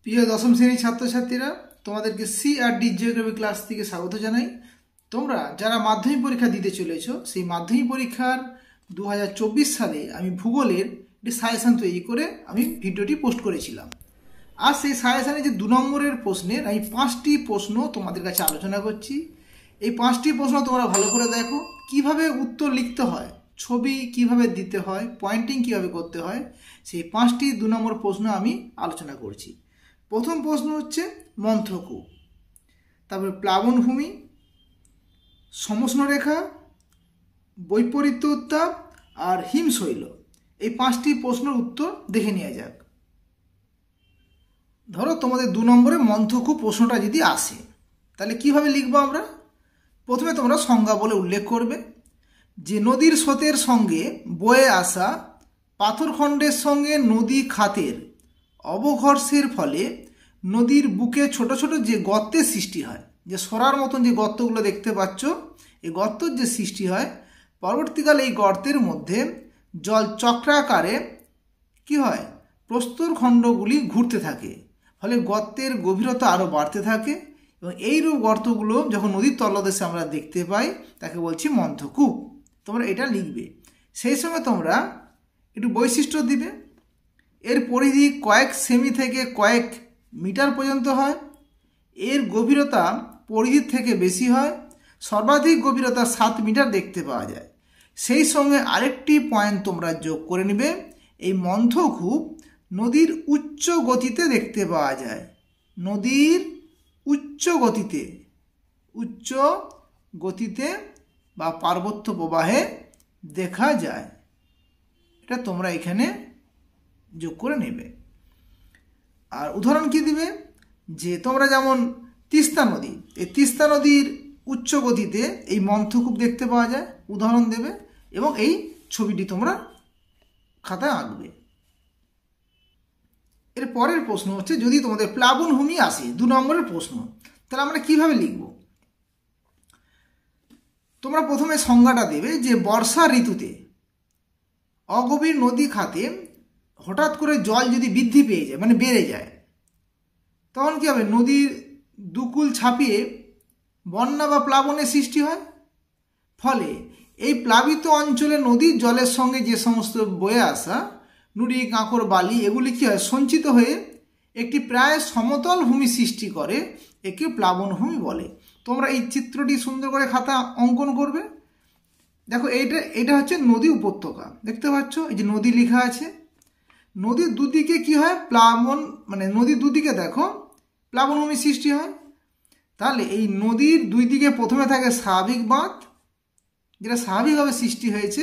প্রিয় দশম শ্রেণীর ছাত্রছাত্রীরা, তোমাদেরকে সিআরডি জিওগ্রাফি ক্লাস থেকে স্বাগত জানাই। তোমরা যারা মাধ্যমিক পরীক্ষা দিতে চলেছ, সেই মাধ্যমিক পরীক্ষার 2024 সালে আমি ভূগোলের একটি সাজেশন তৈরি করে আমি ভিডিওটি পোস্ট করেছিলাম। আর সেই সাজেশনে যে 2 নম্বরের প্রশ্নের আমি 5টি প্রশ্ন তোমাদের কাছে আলোচনা করছি। এই 5টি প্রশ্ন তোমরা ভালো করে দেখো, কিভাবে উত্তর লিখতে হয়, ছবি কিভাবে দিতে হয়, পয়েন্টিং কিভাবে করতে হয়, সেই 5টি 2 নম্বর প্রশ্ন আমি আলোচনা করছি। প্রথম প্রশ্ন হচ্ছে মন্থকূপ, তারপরে প্লাবনভূমি, সমষ্ণরেখা, বৈপরীত্য উত্তাপ আর হিমশৈল। এই 5টি প্রশ্নের উত্তর দেখে নেওয়া যাক। ধরো তোমাদের 2 নম্বরে মন্থকূপ প্রশ্নটা যদি আসে, তাহলে কিভাবে লিখবো আমরা? প্রথমে তোমরা সংজ্ঞা বলে উল্লেখ করবে যে নদীর স্রোতের সঙ্গে বয়ে আসা পাথরখণ্ডের সঙ্গে নদী খাতের অবঘর্ষের ফলে নদীর বুকে ছোট ছোট যে গর্তের সৃষ্টি হয়, যে সরার মতন যে গর্তগুলো দেখতে পাচ্ছ, এই গর্তের যে সৃষ্টি হয়, পরবর্তীকালে এই গর্তের মধ্যে জল চক্রাকারে কি হয়, প্রস্তরখণ্ডগুলি ঘুরতে থাকে, ফলে গর্তের গভীরতা আরও বাড়তে থাকে এবং এইরূপ গর্তগুলো যখন নদীর তলদেশে আমরা দেখতে পাই তাকে বলছি মন্থকূপ। তোমরা এটা লিখবে। সেই সময় তোমরা একটু বৈশিষ্ট্য দিবে। এর পরিধি কয়েক সেমি থেকে কয়েক মিটার পর্যন্ত হয়, এর গভীরতা পরিধির থেকে বেশি হয়, সর্বাধিক গভীরতা 7 মিটার দেখতে পাওয়া যায়। সেই সঙ্গে আরেকটি পয়েন্ট তোমরা যোগ করে নেবে, এই মন্থকূপ নদীর উচ্চ গতিতে দেখতে পাওয়া যায়। নদীর উচ্চ গতিতে বা পার্বত্য প্রবাহে দেখা যায়। এটা তোমরা এখানে যোগ করে নেবে। আর উদাহরণ কি দিবে, যে তোমরা যেমন তিস্তা নদী, এই তিস্তা নদীর উচ্চ গতিতে এই মন্থকূপ দেখতে পাওয়া যায়, উদাহরণ দেবে এবং এই ছবিটি তোমরা খাতায় আঁকবে। এর পরের প্রশ্ন হচ্ছে, যদি তোমাদের প্লাবনভূমি আসে 2 নম্বরের প্রশ্ন, তাহলে আমরা কিভাবে লিখব? তোমরা প্রথমে সংজ্ঞাটা দেবে যে বর্ষা ঋতুতে অগভীর নদী খাতে হঠাৎ করে জল যদি বৃদ্ধি পেয়ে যায়, মানে বেড়ে যায়, তখন কী হবে? নদীর দুকুল ছাপিয়ে বন্যা বা প্লাবনের সৃষ্টি হয়। ফলে এই প্লাবিত অঞ্চলে নদীর জলের সঙ্গে যে সমস্ত বয়ে আসা নুড়ি, কাঁকড়, বালি, এগুলি কী হয়, সঞ্চিত হয়ে একটি প্রায় সমতল ভূমি সৃষ্টি করে, একে প্লাবনভূমি বলে। তোমরা এই চিত্রটি সুন্দর করে খাতা অঙ্কন করবে। দেখো এইটা হচ্ছে নদী উপত্যকা, দেখতে পাচ্ছ এই যে নদী লেখা আছে। নদীর দুদিকে কি হয়, প্লাবন, মানে নদীর দুদিকে দেখো প্লাবনভূমি সৃষ্টি হয়। তাহলে এই নদীর 2 দিকে প্রথমে থাকে স্বাভাবিক বাঁধ, যেটা স্বাভাবিকভাবে সৃষ্টি হয়েছে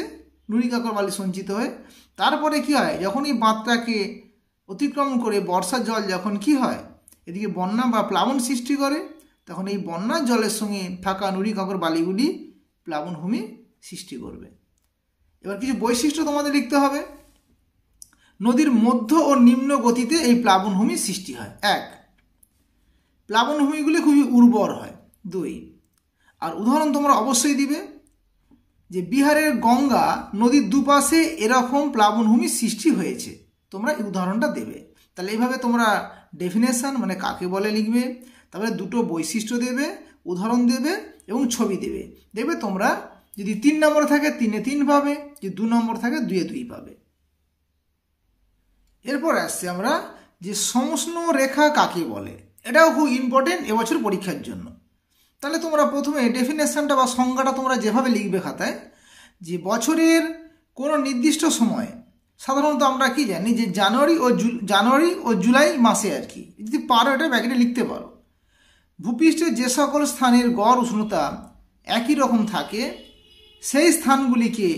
নুড়ি, কাঁকড়, বালি সঞ্চিত হয়ে। তারপরে কি হয়, যখন এই বাঁধটাকে অতিক্রম করে বর্ষার জল যখন কি হয় এদিকে বন্যা বা প্লাবন সৃষ্টি করে, তখন এই বন্যার জলের সঙ্গে থাকা নুড়ি, কাঁকড়, বালিগুলি প্লাবনভূমি সৃষ্টি করবে। এবার কিছু বৈশিষ্ট্য তোমাদের লিখতে হবে। নদীর মধ্য ও নিম্ন গতিতে এই প্লাবনভূমি সৃষ্টি হয়। 1, প্লাবনভূমিগুলি খুবই উর্বর হয়। 2, আর উদাহরণ তোমরা অবশ্যই দিবে যে বিহারের গঙ্গা নদীর দুপাশে এরকম প্লাবনভূমি সৃষ্টি হয়েছে, তোমরা এই উদাহরণটা দেবে। তাহলে এইভাবে তোমরা ডেফিনেশন, মানে কাকে বলে লিখবে, তারপরে 2টো বৈশিষ্ট্য দেবে, উদাহরণ দেবে এবং ছবি দেবে। দেখবে তোমরা যদি 3 নম্বর থাকে 3-এ 3 পাবে, যদি 2 নম্বর থাকে 2-এ 2 পাবে। এরপর আসছে আমরা যে সমষ্ণ রেখা কাকে বলে, এটাও খুব ইম্পর্টেন্ট এবছর পরীক্ষার জন্য। তাহলে তোমরা প্রথমে ডেফিনেশনটা বা সংজ্ঞাটা তোমরা যেভাবে লিখবে খাতায়, যে বছরের কোনো নির্দিষ্ট সময়ে, সাধারণত আমরা কি জানি যে জানুয়ারি ও জুলাই মাসে আর কি, যদি পারো এটা ব্যাকেটে লিখতে পারো, ভূপৃষ্ঠের যে সকল স্থানের গড় উষ্ণতা একই রকম থাকে, সেই স্থানগুলিকে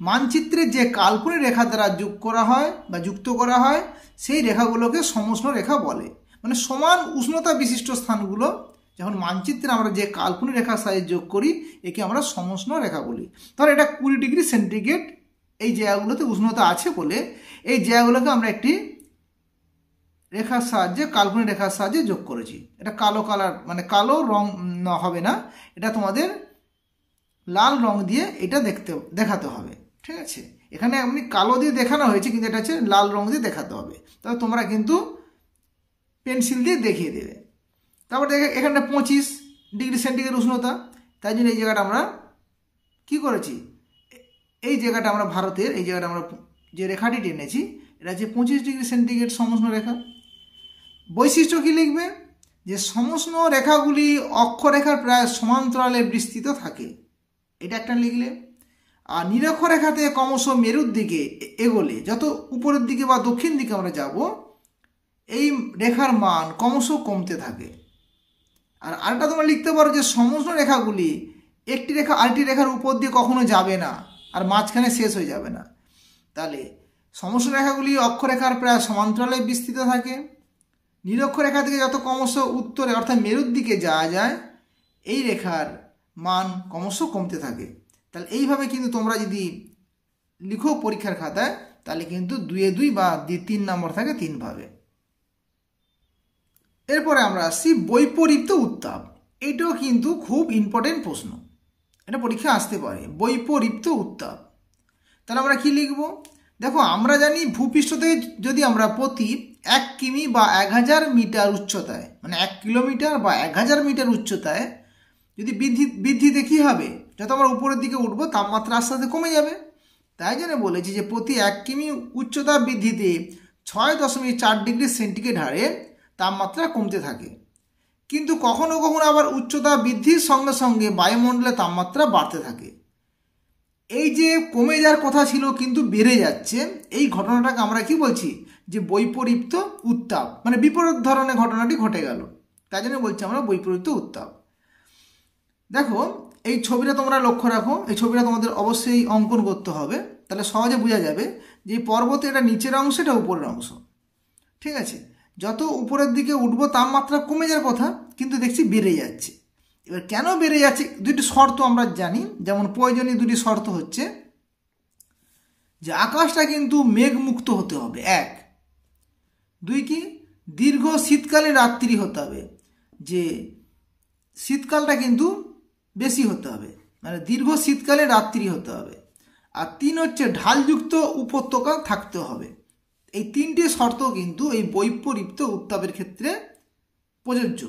মানচিত্রের যে কাল্পনিক রেখা দ্বারা যুক্ত করা হয়, সেই রেখাগুলোকে সমষ্ণ রেখা বলে। মানে সমান উষ্ণতা বিশিষ্ট স্থানগুলো যখন মানচিত্রে আমরা যে কাল্পনিক রেখার সাথে যোগ করি, একে আমরা সমষ্ণ রেখা বলি। তাহলে এটা 20 ডিগ্রি সেন্টিগ্রেড এই জায়গাগুলোতে উষ্ণতা আছে বলে এই জায়গাগুলোকে আমরা একটি রেখার সাহায্যে, কাল্পনিক রেখার সাহায্যে যোগ করেছি। এটা কালো কালার, মানে কালো রং হবে না, এটা তোমাদের লাল রং দিয়ে এটা দেখাতে হবে, ঠিক আছে? এখানে এমনি কালো দিয়ে দেখানো হয়েছে, কিন্তু এটা হচ্ছে লাল রং দিয়ে দেখাতে হবে। তবে তোমরা কিন্তু পেন্সিল দিয়ে দেখিয়ে দেবে। তারপর এখানটা 25°C উষ্ণতা, তাই জন্য এই জায়গাটা আমরা কি করেছি, এই জায়গাটা আমরা ভারতের এই জায়গাটা আমরা যে রেখাটি টেনেছি এটা হচ্ছে 25°C সমষ্ণ রেখা। বৈশিষ্ট্য কি লিখবে, যে সমষ্ণ রেখাগুলি অক্ষরেখার প্রায় সমান্তরালে বিস্তৃত থাকে, এটা একটা লিখলে। আর নিরক্ষরেখাতে ক্রমশ মেরুর দিকে এগোলে, যত উপরের দিকে বা দক্ষিণ দিকে আমরা যাব, এই রেখার মান ক্রমশ কমতে থাকে। আর আরেকটা তোমরা লিখতে পারো যে সমষ্ণ রেখাগুলি একটি রেখা আরেকটি রেখার উপর দিয়ে কখনো যাবে না আর মাঝখানে শেষ হয়ে যাবে না। তাহলে সমষ্ণ রেখাগুলি অক্ষরেখার প্রায় সমান্তরালে বিস্তৃত থাকে। নিরক্ষরেখা থেকে যত ক্রমশ উত্তরে অর্থাৎ মেরুর দিকে যাওয়া যায়, এই রেখার মান ক্রমশ কমতে থাকে। তাহলে এইভাবে কিন্তু তোমরা যদি লিখো পরীক্ষার খাতায়, তাহলে কিন্তু 2-2 বা 3 নম্বর থাকে 3 ভাবে। এরপরে আমরা আসছি বৈপরীত্য উত্তাপ। এটাও কিন্তু খুব ইম্পর্টেন্ট প্রশ্ন, এটা পরীক্ষা আসতে পারে। বৈপরীত্য উত্তাপ, তাহলে আমরা কি লিখব, দেখো আমরা জানি ভূপৃষ্ঠ থেকে যদি আমরা প্রতি 1 কিমি বা 1000 মিটার উচ্চতায়, মানে 1 কিলোমিটার বা 1000 মিটার উচ্চতায় যদি বৃদ্ধিতে কী হবে, যত আমরা উপরের দিকে উঠবো তাপমাত্রা আস্তে আস্তে কমে যাবে। তাই জন্য বলেছি যে প্রতি 1 কিমি উচ্চতা বৃদ্ধিতে 6.4°C হারে তাপমাত্রা কমতে থাকে। কিন্তু কখনো কখনো আবার উচ্চতা বৃদ্ধির সঙ্গে সঙ্গে বায়ুমণ্ডলের তাপমাত্রা বাড়তে থাকে। এই যে কমে যাওয়ার কথা ছিল কিন্তু বেড়ে যাচ্ছে, এই ঘটনাটাকে আমরা কি বলছি, যে বৈপরীত্য উত্তাপ, মানে বিপরীত ধরনের ঘটনাটি ঘটে গেল, তাই জন্য বলছি আমরা বৈপরীত্য উত্তাপ। দেখো এই ছবিটা তোমরা লক্ষ্য রাখো, এই ছবিটা তোমাদের অবশ্যই অঙ্কন করতে হবে, তাহলে সহজে বোঝা যাবে যে পর্বতে এটা নিচের অংশ, এটা উপরের অংশ। ঠিক আছে, যত উপরের দিকে উঠবো তাপমাত্রা কমে যাওয়ার কথা, কিন্তু দেখছি বেড়ে যাচ্ছে। এবার কেন বেড়ে যাচ্ছে, দুটি শর্ত আমরা জানি, যেমন প্রয়োজনীয় দুটি শর্ত হচ্ছে যে আকাশটা কিন্তু মেঘমুক্ত হতে হবে, 1, 2 কি দীর্ঘ শীতকালীন রাত্রি হতে হবে, যে শীতকালটা কিন্তু বেশি হতে হবে, মানে দীর্ঘ শীতকালে রাত্রি হতে হবে। আর 3 হচ্ছে ঢালযুক্ত উপত্যকা থাকতে হবে। এই 3টে শর্ত কিন্তু এই বৈপরীত্য উত্তাপের ক্ষেত্রে প্রযোজ্য।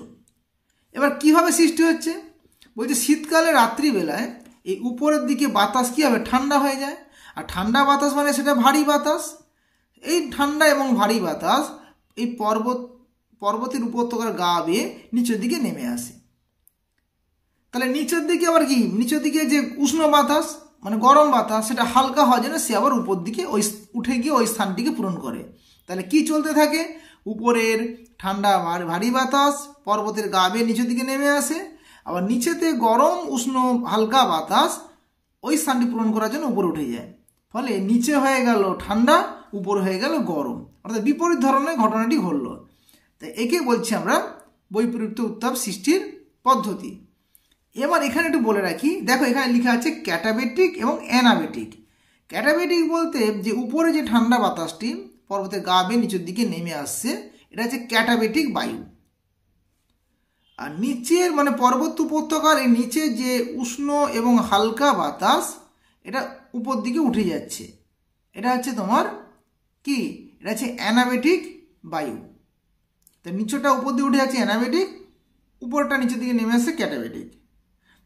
এবার কিভাবে সৃষ্টি হচ্ছে, বলছে শীতকালে রাত্রিবেলায় এই উপরের দিকে বাতাস কী হবে, ঠান্ডা হয়ে যায়। আর ঠান্ডা বাতাস মানে সেটা ভারী বাতাস। এই ঠান্ডা এবং ভারী বাতাস এই পর্বতের উপত্যকার গা বেয়ে নিচের দিকে নেমে আসে। তাহলে নিচের দিকে আবার কি, নিচের দিকে যে উষ্ণ বাতাস মানে গরম বাতাস, সেটা হালকা হওয়ার জন্য সে আবার উপর দিকে ওই উঠে গিয়ে ওই স্থানটিকে পূরণ করে। তাহলে কি চলতে থাকে, উপরের ঠান্ডা ভারী বাতাস পর্বতের গা বেয়ে নিচের দিকে নেমে আসে, আবার নিচেতে গরম উষ্ণ হালকা বাতাস ওই স্থানটি পূরণ করার জন্য উপরে উঠে যায়। ফলে নিচে হয়ে গেল ঠান্ডা, উপরে হয়ে গেল গরম, অর্থাৎ বিপরীত ধরনের ঘটনাটি ঘটল। তাই একে বলছি আমরা বৈপরীত্য উত্তাপ সৃষ্টির পদ্ধতি। এবার এখানে একটু বলে রাখি, দেখো এখানে লেখা আছে ক্যাটাবেটিক এবং অ্যানাবেটিক। ক্যাটাবেটিক বলতে যে উপরে যে ঠান্ডা বাতাসটি পর্বতের গা বেয়ে নিচের দিকে নেমে আসছে, এটা হচ্ছে ক্যাটাবেটিক বায়ু। আর নিচের মানে পর্বত উপত্যকার এই নিচে যে উষ্ণ এবং হালকা বাতাস, এটা উপর দিকে উঠে যাচ্ছে, এটা হচ্ছে তোমার কি, এটা হচ্ছে অ্যানাবেটিক বায়ু। তো নিচেটা উপর দিকে উঠে যাচ্ছে অ্যানাবেটিক, উপরটা নিচের দিকে নেমে আসছে ক্যাটাবেটিক।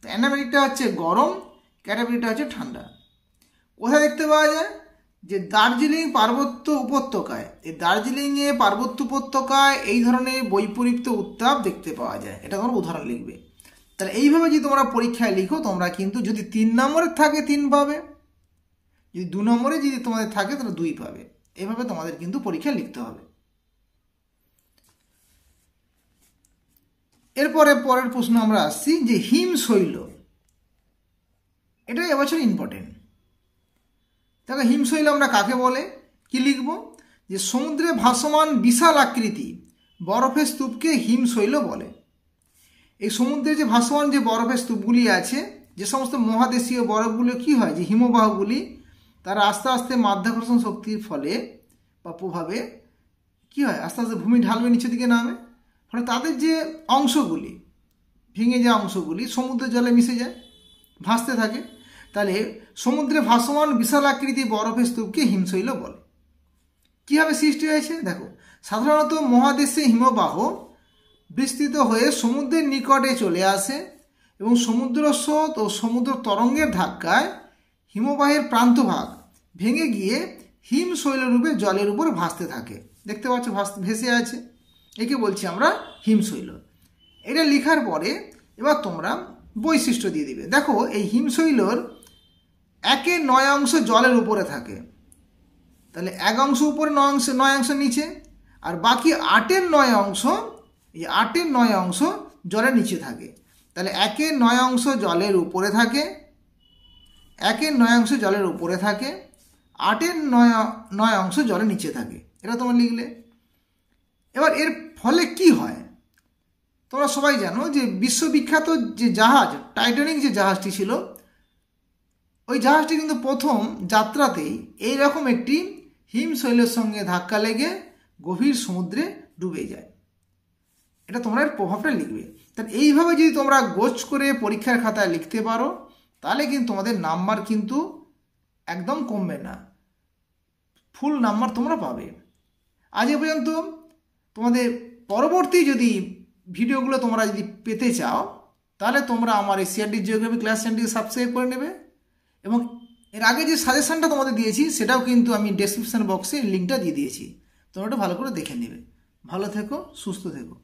তো অ্যানাবেটিকটা হচ্ছে গরম, ক্যাটাবেটিকটা হচ্ছে ঠান্ডা। কোথায় দেখতে পাওয়া যায়, যে দার্জিলিং পার্বত্য উপত্যকায়, এই দার্জিলিংয়ে পার্বত্য উপত্যকায় এই ধরনের বৈপরীত্য উত্তাপ দেখতে পাওয়া যায়। এটা তোমরা উদাহরণ লিখবে। তাহলে এইভাবে যদি তোমরা পরীক্ষায় লিখো, তোমরা কিন্তু যদি 3 নম্বরের থাকে 3 পাবে, যদি 2 নম্বরে যদি তোমাদের থাকে তাহলে 2 পাবে। এইভাবে তোমাদের কিন্তু পরীক্ষায় লিখতে হবে। এরপরে পরের প্রশ্ন আমরা আসছি যে হিমশৈল, এটা এবছর ইম্পর্টেন্ট। দেখো হিমশৈল আমরা কাকে বলে, কি লিখব, যে সমুদ্রে ভাসমান বিশাল আকৃতি বরফের স্তূপকে হিমশৈল বলে। এই সমুদ্রে যে ভাসমান যে বরফের স্তূপগুলি আছে, যে সমস্ত মহাদেশীয় বরফগুলো কি হয়, যে হিমবাহগুলি তারা আস্তে আস্তে মাধ্যাকর্ষণ শক্তির ফলে বা প্রভাবে কি হয়, আস্তে আস্তে ভূমি ঢালবে নিচের দিকে নামে, ফলে তাদের যে অংশগুলি ভেঙে যাওয়া অংশগুলি সমুদ্রের জলে মিশে যায়, ভাসতে থাকে। তাহলে সমুদ্রে ভাসমান বিশাল আকৃতি বরফের স্তূপকে হিমশৈল বলে। কীভাবে সৃষ্টি হয়েছে, দেখো সাধারণত মহাদেশে হিমবাহ বিস্তৃত হয়ে সমুদ্রের নিকটে চলে আসে এবং সমুদ্র স্রোত ও সমুদ্র তরঙ্গের ধাক্কায় হিমবাহের প্রান্তভাগ ভেঙে গিয়ে হিমশৈলরূপে জলের উপর ভাসতে থাকে। দেখতে পাচ্ছ ভেসে আছে, একে বলছি আমরা হিমশৈল। এটা লেখার পরে এবার তোমরা বৈশিষ্ট্য দিয়ে দিবে। দেখো এই হিমশৈলর 1/9 অংশ জলের উপরে থাকে, তাহলে 1 অংশ উপরে 9 অংশ নিচে, আর বাকি 8/9 অংশ, এই 8/9 অংশ জলের নিচে থাকে। তাহলে 1/9 অংশ জলের উপরে থাকে, 1/9 অংশ জলের উপরে থাকে, 8/9 অংশ জলের নিচে থাকে। এটা তোমরা লিখলে। এবার এর ফলে কি হয় তোমরা সবাই জানো যে বিশ্ববিখ্যাত যে জাহাজ টাইটানিক, যে জাহাজটি ছিল, ওই জাহাজটি কিন্তু প্রথম যাত্রাতেই এইরকম একটি হিমশৈলের সঙ্গে ধাক্কা লেগে গভীর সমুদ্রে ডুবে যায়। এটা তোমরা এর প্রভাবটা লিখবে। তাহলে এইভাবে যদি তোমরা গোছ করে পরীক্ষার খাতায় লিখতে পারো তাহলে কিন্তু তোমাদের নাম্বার কিন্তু একদম কমবে না, ফুল নাম্বার তোমরা পাবে। আজ এ পর্যন্ত। তোমাদের পরবর্তী যদি ভিডিওগুলো তোমরা যদি পেতে চাও তাহলে তোমরা আমার এই সিআরডি জিওগ্রাফি ক্লাস চ্যানেলটিকে সাবস্ক্রাইব করে নেবে, এবং এর আগে যে সাজেশনটা তোমাদের দিয়েছি সেটাও কিন্তু আমি ডেসক্রিপশন বক্সে লিঙ্কটা দিয়ে দিয়েছি, তোমরা ওটা ভালো করে দেখে নেবে। ভালো থেকো, সুস্থ থেকো।